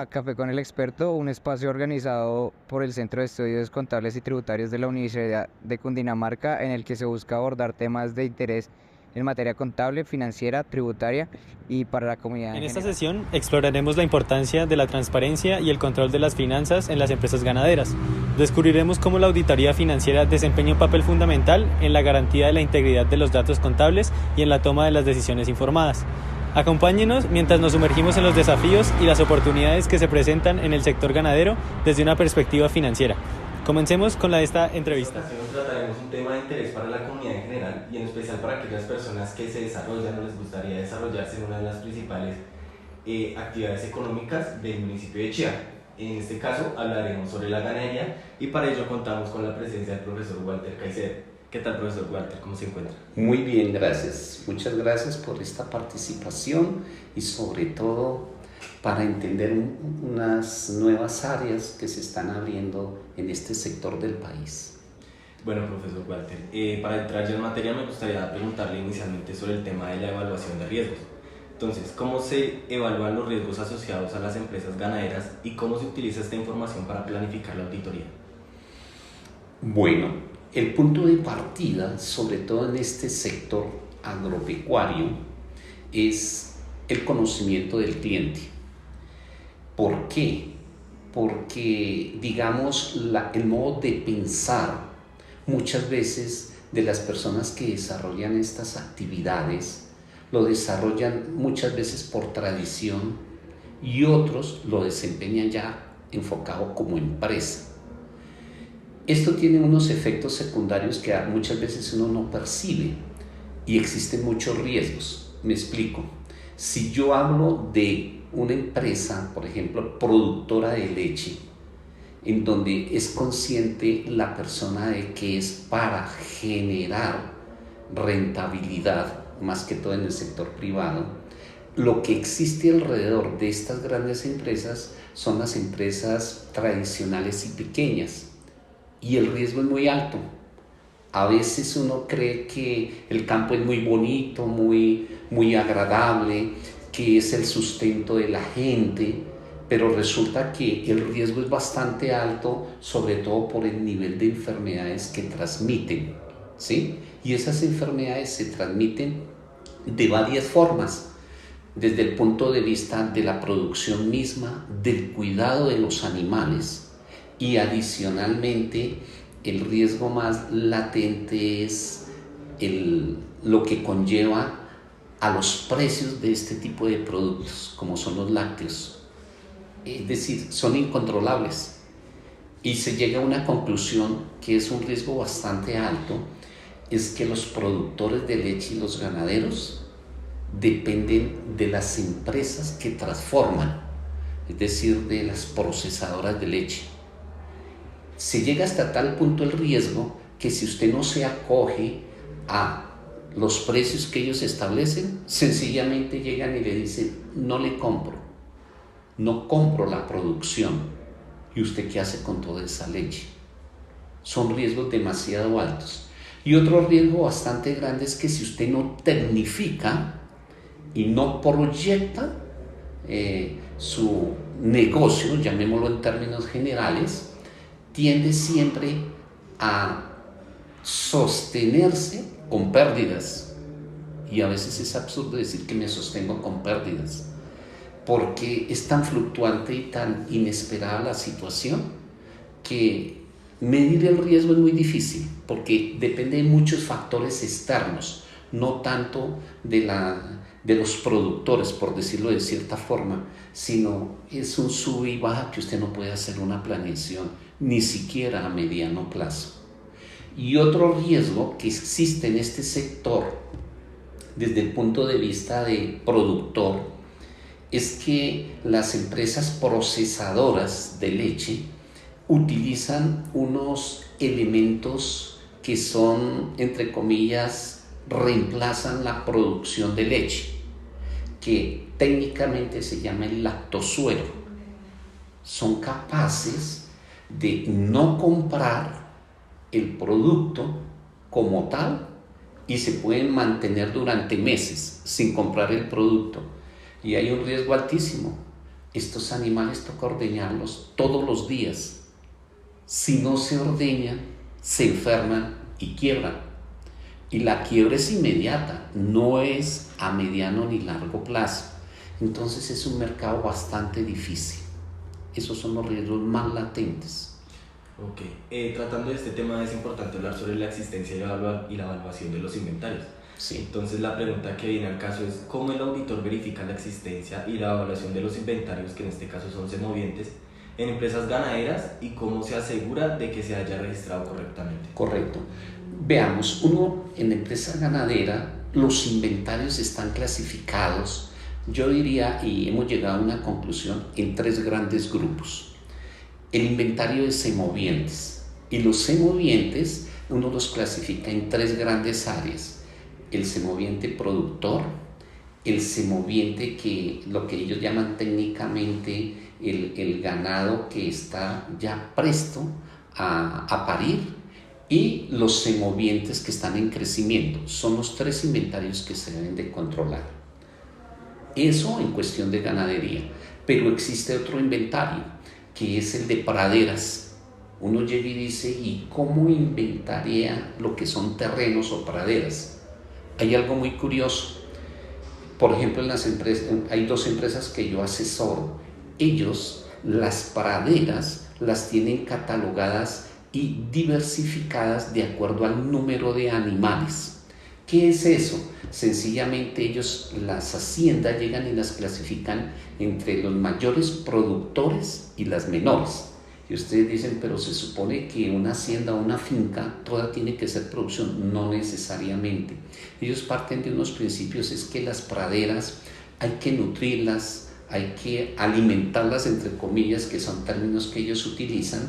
a Café con el Experto, un espacio organizado por el Centro de Estudios Contables y Tributarios de la Universidad de Cundinamarca, en el que se busca abordar temas de interés en materia contable, financiera, tributaria y para la comunidad En en esta general. sesión exploraremos la importancia de la transparencia y el control de las finanzas en las empresas ganaderas. Descubriremos cómo la auditoría financiera desempeña un papel fundamental en la garantía de la integridad de los datos contables y en la toma de las decisiones informadas. Acompáñenos mientras nos sumergimos en los desafíos y las oportunidades que se presentan en el sector ganadero desde una perspectiva financiera. Comencemos con esta entrevista. En esta ocasión trataremos un tema de interés para la comunidad en general y en especial para aquellas personas que se desarrollan o les gustaría desarrollarse en una de las principales actividades económicas del municipio de Chía. En este caso hablaremos sobre la ganadería y para ello contamos con la presencia del profesor Walter Caicedo. ¿Qué tal, profesor Walter? ¿Cómo se encuentra? Muy bien, gracias. Muchas gracias por esta participación y sobre todo para entender unas nuevas áreas que se están abriendo en este sector del país. Bueno, profesor Walter, para entrar ya en materia me gustaría preguntarle inicialmente sobre el tema de la evaluación de riesgos. Entonces, ¿cómo se evalúan los riesgos asociados a las empresas ganaderas y cómo se utiliza esta información para planificar la auditoría? Bueno, el punto de partida, sobre todo en este sector agropecuario, es el conocimiento del cliente. ¿Por qué? Porque, digamos, el modo de pensar muchas veces de las personas que desarrollan estas actividades lo desarrollan muchas veces por tradición y otros lo desempeñan ya enfocado como empresa. Esto tiene unos efectos secundarios que muchas veces uno no percibe y existen muchos riesgos. Me explico. Si yo hablo de una empresa, por ejemplo, productora de leche, en donde es consciente la persona de que es para generar rentabilidad, más que todo en el sector privado, lo que existe alrededor de estas grandes empresas son las empresas tradicionales y pequeñas, y el riesgo es muy alto. A veces uno cree que el campo es muy bonito, muy agradable, que es el sustento de la gente, pero resulta que el riesgo es bastante alto, sobre todo por el nivel de enfermedades que transmiten, ¿sí? Y esas enfermedades se transmiten de varias formas, desde el punto de vista de la producción misma, del cuidado de los animales, y adicionalmente el riesgo más latente es lo que conlleva a los precios de este tipo de productos, como son los lácteos. Es decir, son incontrolables y se llega a una conclusión que es un riesgo bastante alto, es que los productores de leche y los ganaderos dependen de las empresas que transforman, es decir, de las procesadoras de leche. Se llega hasta tal punto el riesgo que si usted no se acoge a los precios que ellos establecen, sencillamente llegan y le dicen: no le compro, no compro la producción. ¿Y usted qué hace con toda esa leche? Son riesgos demasiado altos. Y otro riesgo bastante grande es que si usted no tecnifica y no proyecta su negocio, llamémoslo en términos generales, tiende siempre a sostenerse con pérdidas. Y a veces es absurdo decir que me sostengo con pérdidas, porque es tan fluctuante y tan inesperada la situación que medir el riesgo es muy difícil, porque depende de muchos factores externos, no tanto de los productores, por decirlo de cierta forma, sino es un sub y baja que usted no puede hacer una planeación, ni siquiera a mediano plazo. Y otro riesgo que existe en este sector, desde el punto de vista de productor, es que las empresas procesadoras de leche utilizan unos elementos que son, entre comillas, reemplazan la producción de leche, que técnicamente se llama el lactosuero. Son capaces de no comprar el producto como tal y se pueden mantener durante meses sin comprar el producto. Y hay un riesgo altísimo, Estos animales toca ordeñarlos todos los días. Si no se ordeñan, se enferman y quiebran. Y la quiebra es inmediata, no es a mediano ni largo plazo. Entonces es un mercado bastante difícil. Esos son los riesgos más latentes. Ok, tratando de este tema es importante hablar sobre la existencia y la evaluación de los inventarios. Sí. Entonces la pregunta que viene al caso es ¿cómo el auditor verifica la existencia y la evaluación de los inventarios, que en este caso son semovientes, en empresas ganaderas, y cómo se asegura de que se haya registrado correctamente? Correcto. Veamos, uno en la empresa ganadera, los inventarios están clasificados, yo diría, y hemos llegado a una conclusión, en 3 grandes grupos. El inventario de semovientes, y los semovientes uno los clasifica en 3 grandes áreas: el semoviente productor, el semoviente que lo que ellos llaman técnicamente el ganado que está ya presto a parir, y los semovientes que están en crecimiento. Son los 3 inventarios que se deben de controlar. Eso en cuestión de ganadería. Pero existe otro inventario, que es el de praderas. Uno llega y dice, ¿y cómo inventaría lo que son terrenos o praderas? Hay algo muy curioso. Por ejemplo, en las empresas, hay 2 empresas que yo asesoro. Ellos, las praderas, las tienen catalogadas y diversificadas de acuerdo al número de animales. ¿Qué es eso? Sencillamente ellos, las haciendas, llegan y las clasifican entre los mayores productores y las menores. Y ustedes dicen, pero se supone que una hacienda o una finca toda tiene que ser producción. No necesariamente. Ellos parten de unos principios, es que las praderas hay que nutrirlas, hay que alimentarlas, entre comillas, que son términos que ellos utilizan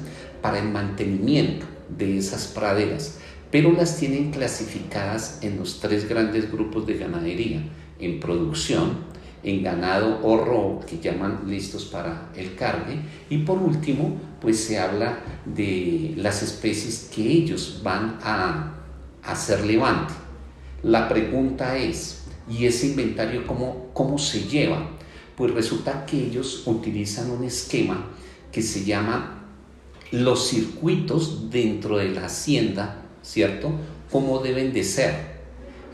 para el mantenimiento de esas praderas, pero las tienen clasificadas en los 3 grandes grupos de ganadería: en producción, en ganado horro, que llaman listos para el cargue, y por último, pues se habla de las especies que ellos van a hacer levante. La pregunta es, ¿y ese inventario cómo se lleva? Pues resulta que ellos utilizan un esquema que se llama los circuitos dentro de la hacienda, ¿cierto? ¿Cómo deben de ser?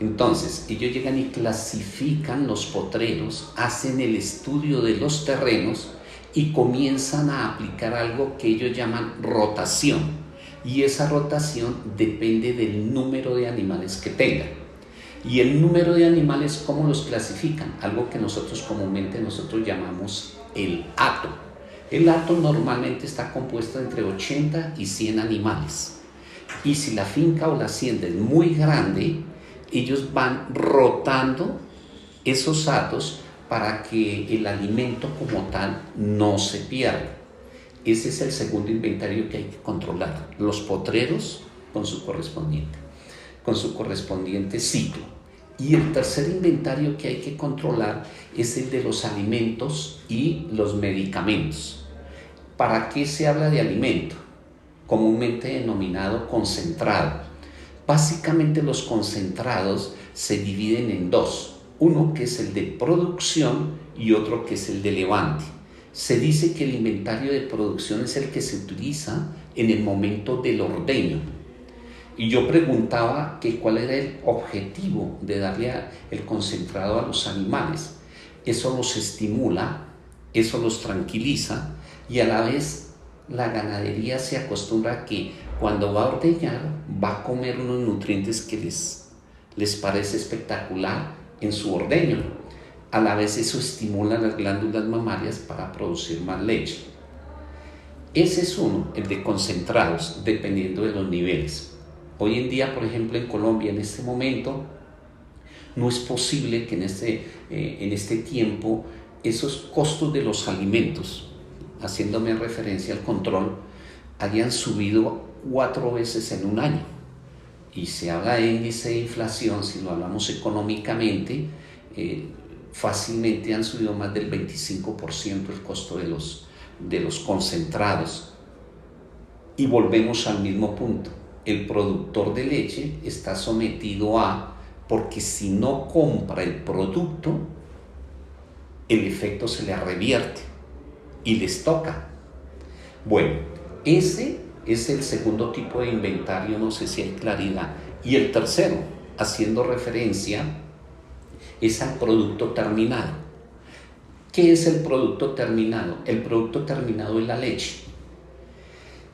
Entonces, ellos llegan y clasifican los potreros, hacen el estudio de los terrenos y comienzan a aplicar algo que ellos llaman rotación. Y esa rotación depende del número de animales que tengan. Y el número de animales, ¿cómo los clasifican? Algo que nosotros comúnmente llamamos el hato. El hato normalmente está compuesto entre 80 y 100 animales. Y si la finca o la hacienda es muy grande, ellos van rotando esos hatos para que el alimento como tal no se pierda. Ese es el segundo inventario que hay que controlar. Los potreros con su correspondiente ciclo. Y el tercer inventario que hay que controlar es el de los alimentos y los medicamentos. ¿Para qué se habla de alimento? Comúnmente denominado concentrado. Básicamente los concentrados se dividen en 2. Uno que es el de producción y otro que es el de levante. Se dice que el inventario de producción es el que se utiliza en el momento del ordeño. Y yo preguntaba que cuál era el objetivo de darle el concentrado a los animales. Eso los estimula, eso los tranquiliza, y a la vez la ganadería se acostumbra a que cuando va a ordeñar va a comer unos nutrientes que les parece espectacular en su ordeño. A la vez eso estimula las glándulas mamarias para producir más leche. Ese es uno, el de concentrados, dependiendo de los niveles. Hoy en día, por ejemplo, en Colombia, en este momento, no es posible que en este tiempo esos costos de los alimentos, haciéndome referencia al control, hayan subido 4 veces en un año. Y se habla de índice de inflación, si lo hablamos económicamente, fácilmente han subido más del 25% el costo de los concentrados. Y volvemos al mismo punto. El productor de leche está sometido porque si no compra el producto, el efecto se le revierte. y les toca. Bueno, ese es el segundo tipo de inventario, no sé si hay claridad. Y el tercero, haciendo referencia, es al producto terminado. ¿Qué es el producto terminado? El producto terminado es la leche.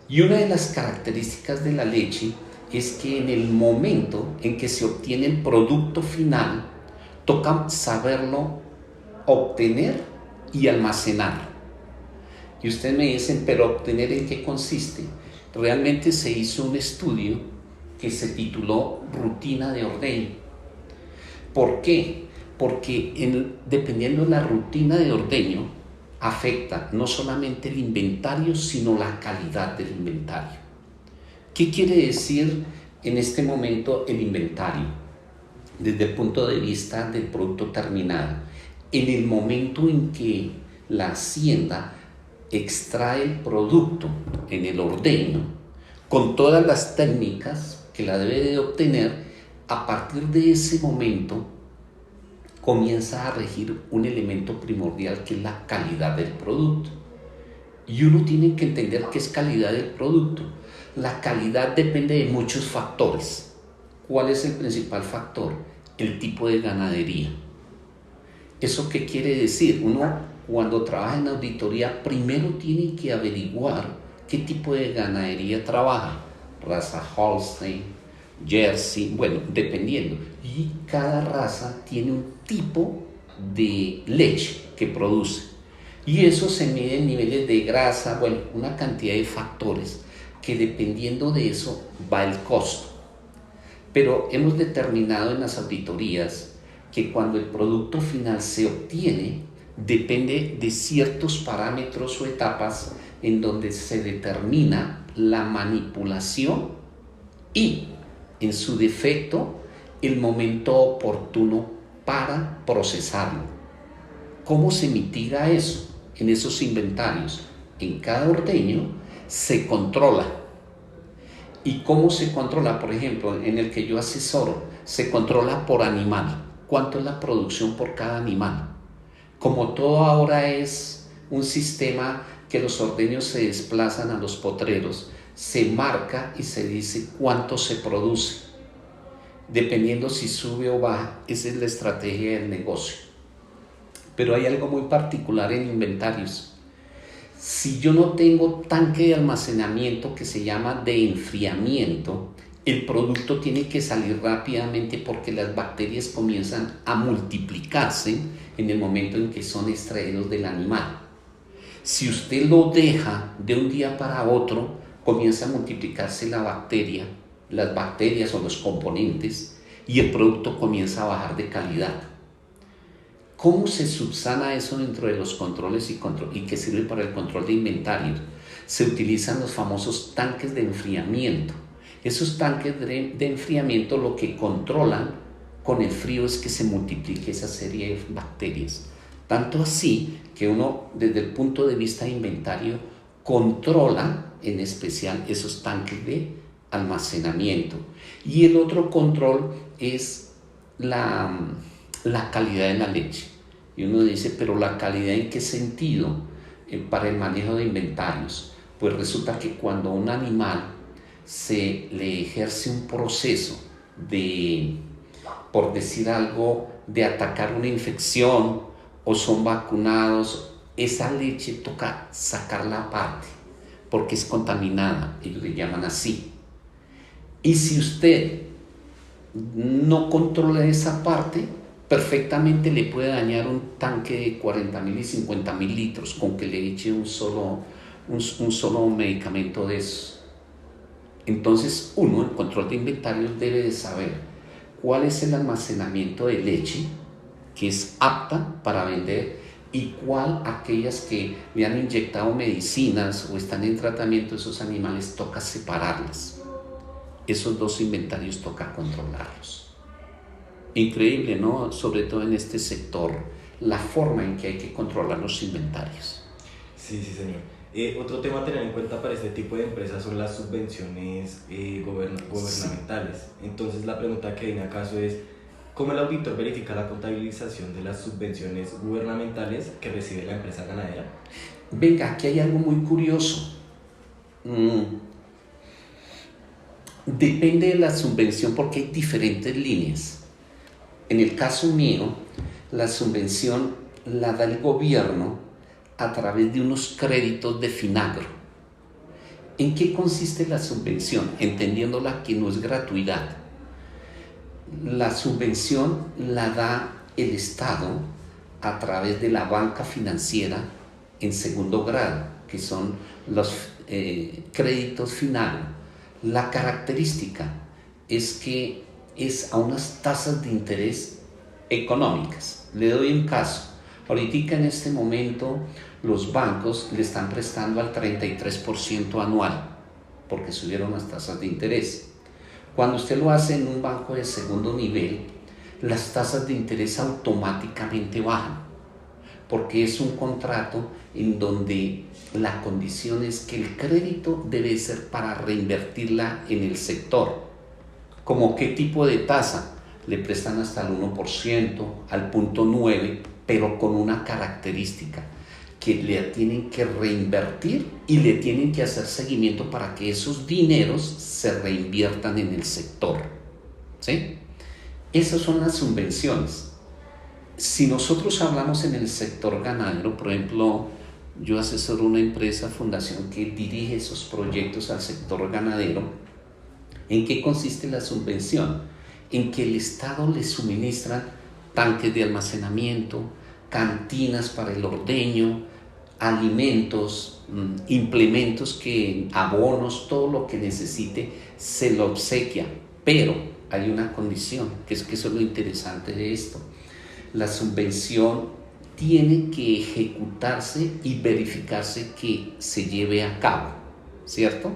Y una de las características de la leche es que en el momento en que se obtiene el producto final, toca saberlo obtener y almacenar. Y ustedes me dicen, ¿pero obtener en qué consiste? Realmente se hizo un estudio que se tituló Rutina de Ordeño. ¿Por qué? Porque dependiendo de la rutina de ordeño, afecta no solamente el inventario, sino la calidad del inventario. ¿Qué quiere decir en este momento el inventario? Desde el punto de vista del producto terminado. En el momento en que la hacienda extrae el producto en el ordeño, con todas las técnicas que la debe de obtener, a partir de ese momento comienza a regir un elemento primordial que es la calidad del producto. Y uno tiene que entender qué es calidad del producto. La calidad depende de muchos factores. ¿Cuál es el principal factor? El tipo de ganadería. ¿Eso qué quiere decir? Uno, cuando trabaja en auditoría, primero tiene que averiguar qué tipo de ganadería trabaja. Raza Holstein, Jersey, bueno, dependiendo. Y cada raza tiene un tipo de leche que produce. Y eso se mide en niveles de grasa, bueno, una cantidad de factores que dependiendo de eso va el costo. Pero hemos determinado en las auditorías que cuando el producto final se obtiene, depende de ciertos parámetros o etapas en donde se determina la manipulación y, en su defecto, el momento oportuno para procesarlo. ¿Cómo se mitiga eso? En esos inventarios, en cada ordeño se controla. ¿Y cómo se controla? Por ejemplo, en el que yo asesoro, se controla por animal. ¿Cuánto es la producción por cada animal? Como todo ahora es un sistema que los ordeños se desplazan a los potreros, se marca y se dice cuánto se produce. Dependiendo si sube o baja, esa es la estrategia del negocio. Pero hay algo muy particular en inventarios. Si yo no tengo tanque de almacenamiento que se llama de enfriamiento, el producto tiene que salir rápidamente porque las bacterias comienzan a multiplicarse en el momento en que son extraídos del animal. Si usted lo deja de un día para otro, comienza a multiplicarse las bacterias o los componentes, y el producto comienza a bajar de calidad. ¿Cómo se subsana eso dentro de los controles y que sirve para el control de inventarios? Se utilizan los famosos tanques de enfriamiento. Esos tanques de enfriamiento lo que controlan con el frío es que se multiplique esa serie de bacterias. Tanto así que uno, desde el punto de vista de inventario, controla en especial esos tanques de almacenamiento. Y el otro control es la calidad de la leche. Y uno dice, ¿pero la calidad en qué sentido? Para el manejo de inventarios. Pues resulta que cuando un animal se le ejerce un proceso de, por decir algo, de atacar una infección o son vacunados, esa leche toca sacarla aparte porque es contaminada, ellos le llaman así. Y si usted no controla esa parte, perfectamente le puede dañar un tanque de 40.000 y 50.000 litros con que le eche un solo medicamento de esos. Entonces uno, en control de inventarios, debe de saber cuál es el almacenamiento de leche que es apta para vender y cuál aquellas que le han inyectado medicinas o están en tratamiento, esos animales toca separarlas. Esos dos inventarios toca controlarlos. Increíble, ¿no? Sobre todo en este sector, la forma en que hay que controlar los inventarios. Sí, señor. Otro tema a tener en cuenta para este tipo de empresas son las subvenciones gubernamentales. Sí. Entonces la pregunta que viene acaso es, ¿cómo el auditor verifica la contabilización de las subvenciones gubernamentales que recibe la empresa ganadera? Venga, aquí hay algo muy curioso. Depende de la subvención porque hay diferentes líneas. En el caso mío, la subvención la da el gobierno a través de unos créditos de Finagro. ¿En qué consiste la subvención? Entendiéndola que no es gratuidad. La subvención la da el Estado a través de la banca financiera en segundo grado, que son los créditos Finagro. La característica es que es a unas tasas de interés económicas. Le doy un caso. Ahorita en este momento los bancos le están prestando al 33% anual porque subieron las tasas de interés. Cuando usted lo hace en un banco de segundo nivel, las tasas de interés automáticamente bajan porque es un contrato en donde la condición es que el crédito debe ser para reinvertirla en el sector. ¿Cómo qué tipo de tasa? Le prestan hasta el 1%, al 0.9%, pero con una característica, que le tienen que reinvertir y le tienen que hacer seguimiento para que esos dineros se reinviertan en el sector. ¿Sí? Esas son las subvenciones. Si nosotros hablamos en el sector ganadero, por ejemplo, yo asesoro una empresa, fundación, que dirige esos proyectos al sector ganadero. ¿En qué consiste la subvención? En que el Estado le suministra tanques de almacenamiento, cantinas para el ordeño, alimentos, implementos, abonos, todo lo que necesite, se lo obsequia. Pero hay una condición, que eso es lo interesante de esto. La subvención tiene que ejecutarse y verificarse que se lleve a cabo, ¿cierto?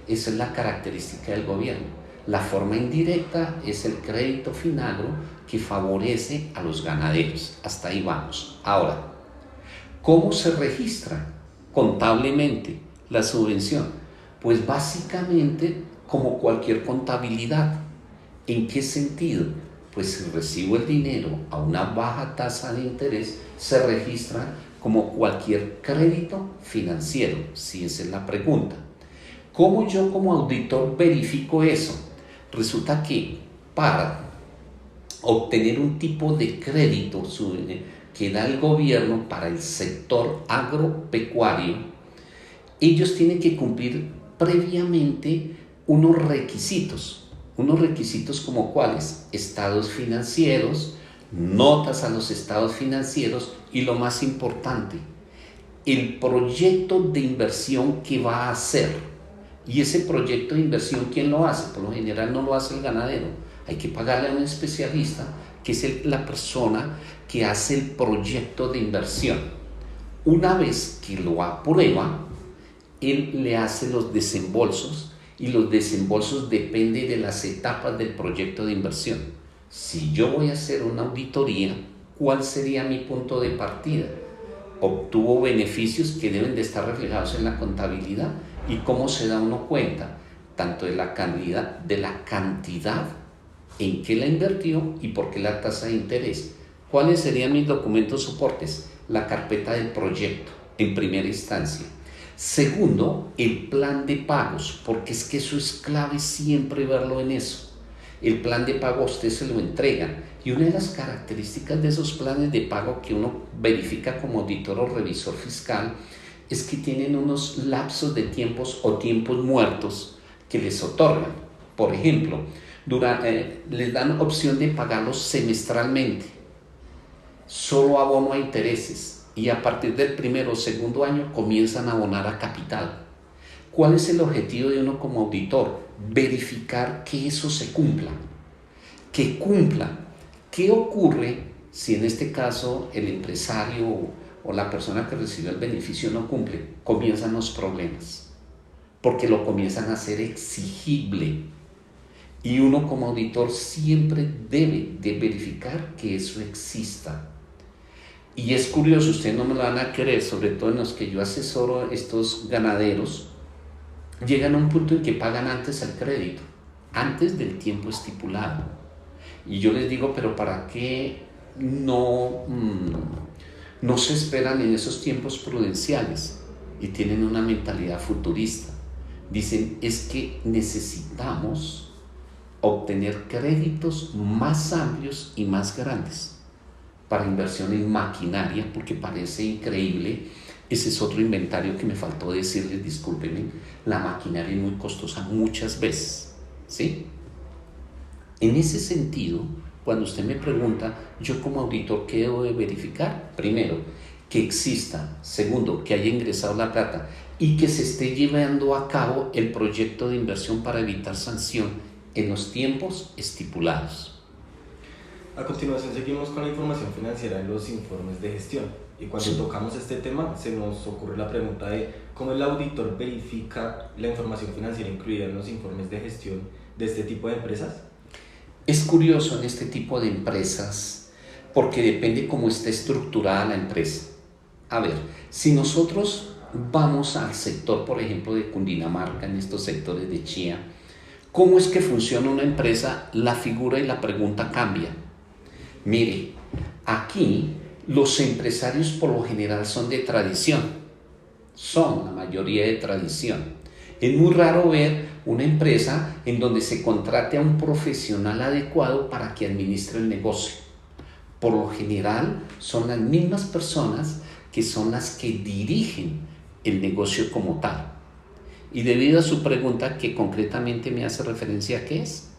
Esa es la característica del gobierno. La forma indirecta es el crédito Finagro que favorece a los ganaderos. Hasta ahí vamos. Ahora, ¿cómo se registra contablemente la subvención? Pues básicamente como cualquier contabilidad. ¿En qué sentido? Pues si recibo el dinero a una baja tasa de interés, se registra como cualquier crédito financiero, si esa es la pregunta. ¿Cómo yo como auditor verifico eso? Resulta que para obtener un tipo de crédito que da el gobierno para el sector agropecuario, ellos tienen que cumplir previamente unos requisitos como cuáles: estados financieros, notas a los estados financieros y, lo más importante, el proyecto de inversión que va a hacer. Y ese proyecto de inversión, ¿quién lo hace? Por lo general no lo hace el ganadero. Hay que pagarle a un especialista, que es la persona que hace el proyecto de inversión. Una vez que lo aprueba, él le hace los desembolsos, y los desembolsos dependen de las etapas del proyecto de inversión. Si yo voy a hacer una auditoría, ¿cuál sería mi punto de partida? Obtuvo beneficios que deben de estar reflejados en la contabilidad. ¿Y cómo se da uno cuenta? Tanto de la cantidad en que la invirtió y por qué la tasa de interés. ¿Cuáles serían mis documentos soportes? La carpeta del proyecto, en primera instancia. Segundo, el plan de pagos, porque es que eso es clave siempre verlo en eso. El plan de pago a usted se lo entregan, y una de las características de esos planes de pago que uno verifica como auditor o revisor fiscal es que tienen unos lapsos de tiempos o tiempos muertos que les otorgan. Por ejemplo, les dan opción de pagarlos semestralmente, solo abono a intereses, y a partir del primero o segundo año comienzan a abonar a capital. ¿Cuál es el objetivo de uno como auditor? Verificar que eso se cumpla, que cumpla. ¿Qué ocurre si en este caso el empresario o la persona que recibió el beneficio no cumple? Comienzan los problemas, porque lo comienzan a hacer exigible. Y uno como auditor siempre debe de verificar que eso exista. Y es curioso, ustedes no me lo van a creer, sobre todo en los que yo asesoro, estos ganaderos llegan a un punto en que pagan antes el crédito, antes del tiempo estipulado. Y yo les digo, pero ¿para qué no No se esperan en esos tiempos prudenciales y tienen una mentalidad futurista. Dicen, es que necesitamos obtener créditos más amplios y más grandes para inversión en maquinaria, porque parece increíble. Ese es otro inventario que me faltó decirles, discúlpenme. La maquinaria es muy costosa muchas veces, ¿sí? En ese sentido, cuando usted me pregunta, yo como auditor, ¿qué debo de verificar? Primero, que exista. Segundo, que haya ingresado la plata y que se esté llevando a cabo el proyecto de inversión para evitar sanción en los tiempos estipulados. A continuación seguimos con la información financiera en los informes de gestión. Y cuando tocamos este tema se nos ocurre la pregunta de cómo el auditor verifica la información financiera incluida en los informes de gestión de este tipo de empresas. Es curioso en este tipo de empresas porque depende cómo esté estructurada la empresa. A ver, si nosotros vamos al sector, por ejemplo, de Cundinamarca, en estos sectores de Chía, ¿cómo es que funciona una empresa? La figura y la pregunta cambia. Mire, aquí los empresarios por lo general son de tradición, son la mayoría de tradición. Es muy raro ver una empresa en donde se contrate a un profesional adecuado para que administre el negocio. Por lo general son las mismas personas que son las que dirigen el negocio como tal. Y debido a su pregunta, que concretamente me hace referencia a qué es,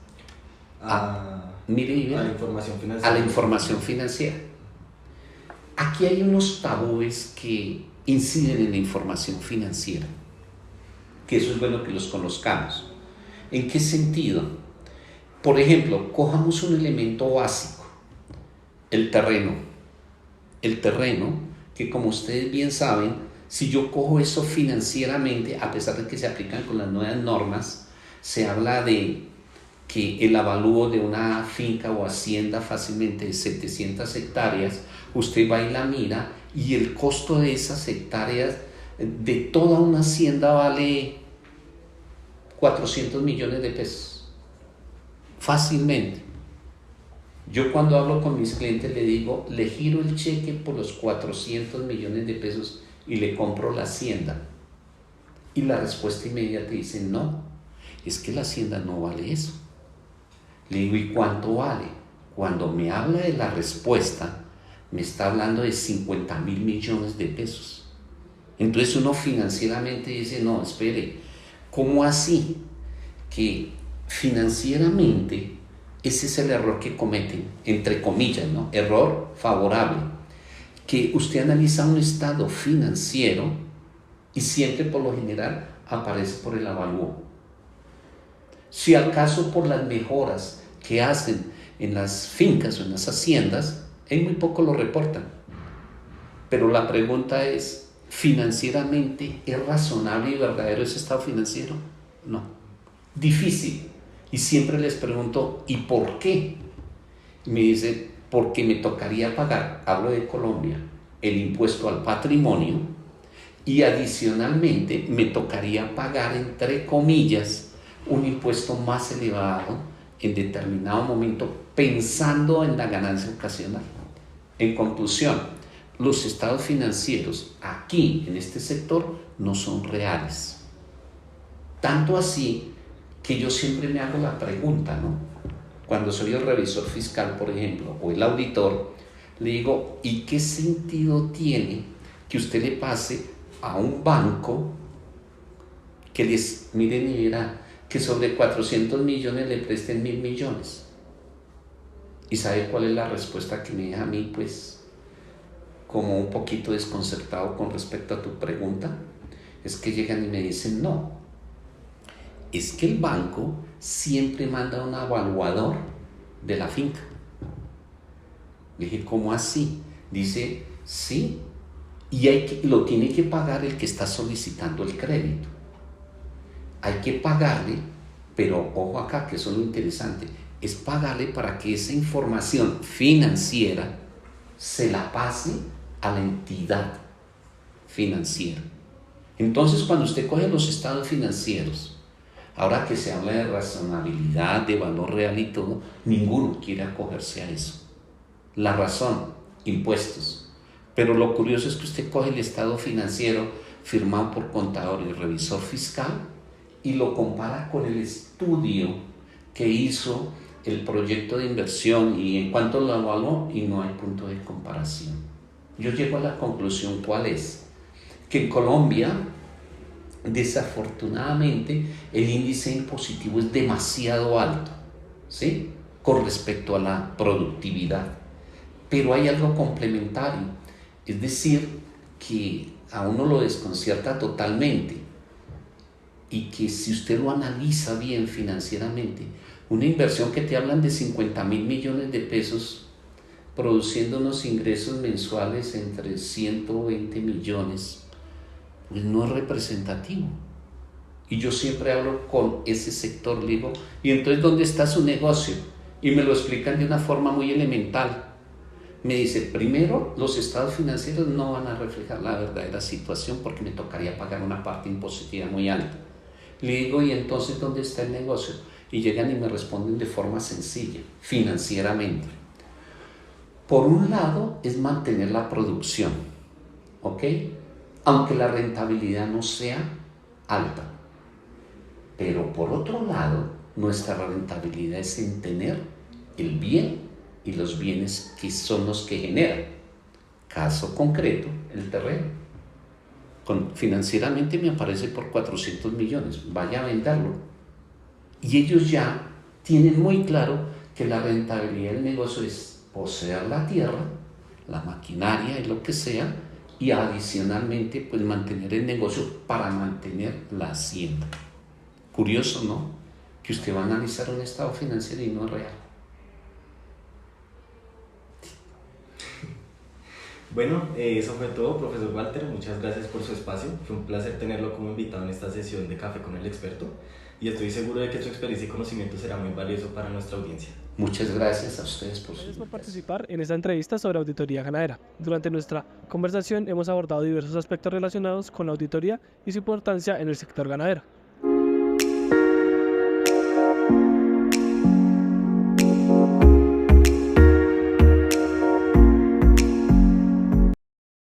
mire, a la información financiera. A la información financiera. Aquí hay unos tabúes que inciden en la información financiera, que eso es bueno que los conozcamos. ¿En qué sentido? Por ejemplo, cojamos un elemento básico, el terreno. El terreno, que como ustedes bien saben, si yo cojo eso financieramente, a pesar de que se aplican con las nuevas normas, se habla de que el avalúo de una finca o hacienda fácilmente de 700 hectáreas, usted va y la mira y el costo de esas hectáreas de toda una hacienda vale 400 millones de pesos. Fácilmente. Yo cuando hablo con mis clientes le digo, le giro el cheque por los 400 millones de pesos y le compro la hacienda. Y la respuesta inmediata dice, no, es que la hacienda no vale eso. Le digo, ¿y cuánto vale? Cuando me habla de la respuesta, me está hablando de 50.000 millones de pesos. Entonces uno financieramente dice, no, espere, ¿cómo así? Que financieramente ese es el error que cometen, entre comillas, ¿no? Error favorable. Que usted analiza un estado financiero y siempre por lo general aparece por el avalúo. Si al caso por las mejoras que hacen en las fincas o en las haciendas, en muy poco lo reportan. Pero la pregunta es, ¿financieramente es razonable y verdadero ese estado financiero? No. Difícil. Y siempre les pregunto, ¿y por qué? Y me dicen, porque me tocaría pagar, hablo de Colombia, el impuesto al patrimonio y adicionalmente me tocaría pagar, entre comillas, un impuesto más elevado en determinado momento pensando en la ganancia ocasional. En conclusión, los estados financieros aquí en este sector no son reales. Tanto así que yo siempre me hago la pregunta, ¿no? Cuando soy el revisor fiscal, por ejemplo, o el auditor, le digo, ¿y qué sentido tiene que usted le pase a un banco que les, miren y verá, que sobre 400 millones le presten 1.000 millones? ¿Y sabe cuál es la respuesta que me deja a mí? Pues como un poquito desconcertado con respecto a tu pregunta. Es que llegan y me dicen, no, es que el banco siempre manda un evaluador de la finca. Le dije, ¿cómo así? Dice, sí, y lo tiene que pagar el que está solicitando el crédito. Hay que pagarle, pero ojo acá, que eso es lo interesante, es pagarle para que esa información financiera se la pase a la entidad financiera. Entonces, cuando usted coge los estados financieros, ahora que se habla de razonabilidad, de valor real y todo, ninguno quiere acogerse a eso. La razón, impuestos. Pero lo curioso es que usted coge el estado financiero firmado por contador y revisor fiscal y lo compara con el estudio que hizo el proyecto de inversión y en cuanto lo evaluó, y no hay punto de comparación. Yo llego a la conclusión, ¿cuál es? Que en Colombia, desafortunadamente, el índice impositivo es demasiado alto, ¿sí?, con respecto a la productividad. Pero hay algo complementario, es decir, que a uno lo desconcierta totalmente y que si usted lo analiza bien financieramente, una inversión que te hablan de 50.000 millones de pesos produciendo unos ingresos mensuales entre 120 millones, pues no es representativo. Y yo siempre hablo con ese sector, le digo, ¿y entonces dónde está su negocio? Y me lo explican de una forma muy elemental. Me dice, primero, los estados financieros no van a reflejar la verdadera situación porque me tocaría pagar una parte impositiva muy alta. Le digo, ¿y entonces dónde está el negocio? Y llegan y me responden de forma sencilla, financieramente. Por un lado, es mantener la producción, ¿ok? Aunque la rentabilidad no sea alta. Pero por otro lado, nuestra rentabilidad es en tener el bien y los bienes que son los que generan. Caso concreto, el terreno. Financieramente me aparece por 400 millones, vaya a venderlo. Y ellos ya tienen muy claro que la rentabilidad del negocio es poseer la tierra, la maquinaria y lo que sea, y adicionalmente pues mantener el negocio para mantener la hacienda. Curioso, ¿no?, que usted va a analizar un estado financiero y no es real. Bueno, eso fue todo, profesor Walter. Muchas gracias por su espacio. Fue un placer tenerlo como invitado en esta sesión de Café con el Experto y estoy seguro de que su experiencia y conocimiento será muy valioso para nuestra audiencia. Muchas gracias a ustedes por Gracias por participar en esta entrevista sobre auditoría ganadera. Durante nuestra conversación hemos abordado diversos aspectos relacionados con la auditoría y su importancia en el sector ganadero.